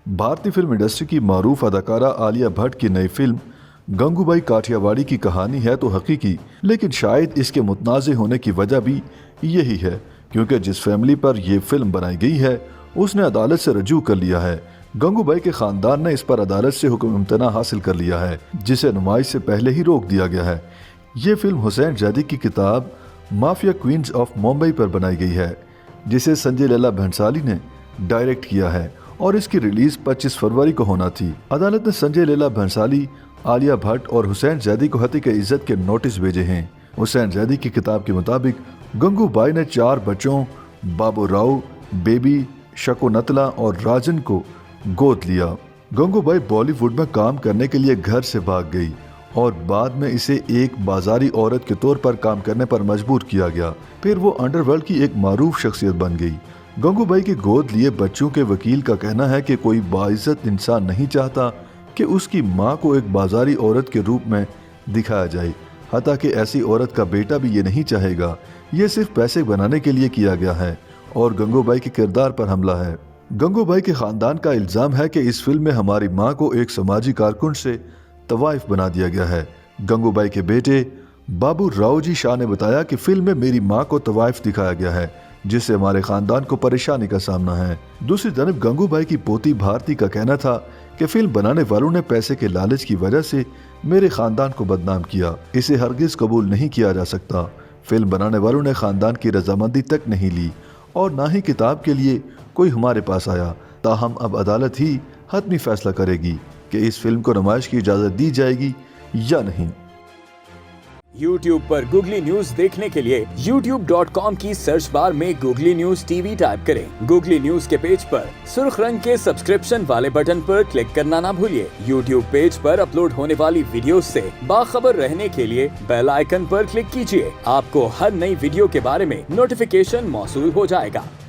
भारतीय film industry की मारूफ अदाकारा आलिया भट्ट की नई फिल्म गंगूबाई काठियावाड़ी की कहानी है तो हकीकी, लेकिन शायद इसके मुतनाज़े होने की वजह भी यही है क्योंकि जिस फैमिली पर यह फिल्म बनाई गई है उसने अदालत से रजू कर लिया है। गंगूबाई के खानदान ने इस पर अदालत से हुक्म इम्तना हासिल कर लिया है, जिसे नुमाइश से पहले ही रोक दिया गया है। ये फिल्म हुसैन जैदी की किताब माफिया क्वींस ऑफ मुंबई पर बनाई गई है, जिसे संजय लीला भंसाली ने डायरेक्ट किया है और इसकी रिलीज 25 फरवरी को होना थी। अदालत ने संजय लीला भंसाली, आलिया भट्ट और हुसैन जैदी को हत्या की इज्जत के नोटिस भेजे हैं। हुसैन जैदी की किताब के मुताबिक गंगूबाई ने 4 बच्चों बाबू राव, बेबी, शकुनतला और राजन को गोद लिया। गंगूबाई बॉलीवुड में काम करने के लिए घर से भाग गई और बाद में इसे एक बाजारी औरत के तौर पर काम करने पर मजबूर किया गया। फिर वो अंडरवर्ल्ड की एक मारूफ शख्सियत बन गई। गंगूबाई के गोद लिए बच्चों के वकील का कहना है कि कोई बाइज्जत इंसान नहीं चाहता कि उसकी मां को एक बाजारी औरत के रूप में दिखाया जाए, हत्ता कि ऐसी औरत का बेटा भी ये नहीं चाहेगा। ये सिर्फ पैसे बनाने के लिए किया गया है और गंगूबाई के किरदार पर हमला है। गंगूबाई के खानदान का इल्जाम है कि इस फिल्म में हमारी मां को एक समाजी कारकुन से तवाइफ बना दिया गया है। गंगूबाई के बेटे बाबू राव जी शाह ने बताया कि फिल्म में मेरी मां को तवाइफ दिखाया गया है, जिससे हमारे खानदान को परेशानी का सामना है। दूसरी तरफ गंगूबाई की पोती भारती का कहना था कि फिल्म बनाने वालों ने पैसे के लालच की वजह से मेरे खानदान को बदनाम किया। इसे हरगिज कबूल नहीं किया जा सकता। फिल्म बनाने वालों ने खानदान की रजामंदी तक नहीं ली और ना ही किताब के लिए कोई हमारे पास आया। ताहम अब अदालत ही हतमी फैसला करेगी कि इस फिल्म को नुमाइश की इजाजत दी जाएगी या नहीं। YouTube पर गूगली न्यूज देखने के लिए youtube.com की सर्च बार में गूगली न्यूज टीवी टाइप करें। गूगली न्यूज के पेज पर सुर्ख रंग के सब्सक्रिप्शन वाले बटन पर क्लिक करना ना भूलिए। YouTube पेज पर अपलोड होने वाली वीडियोस से बाखबर रहने के लिए बेल आइकन पर क्लिक कीजिए। आपको हर नई वीडियो के बारे में नोटिफिकेशन मौसूल हो जाएगा।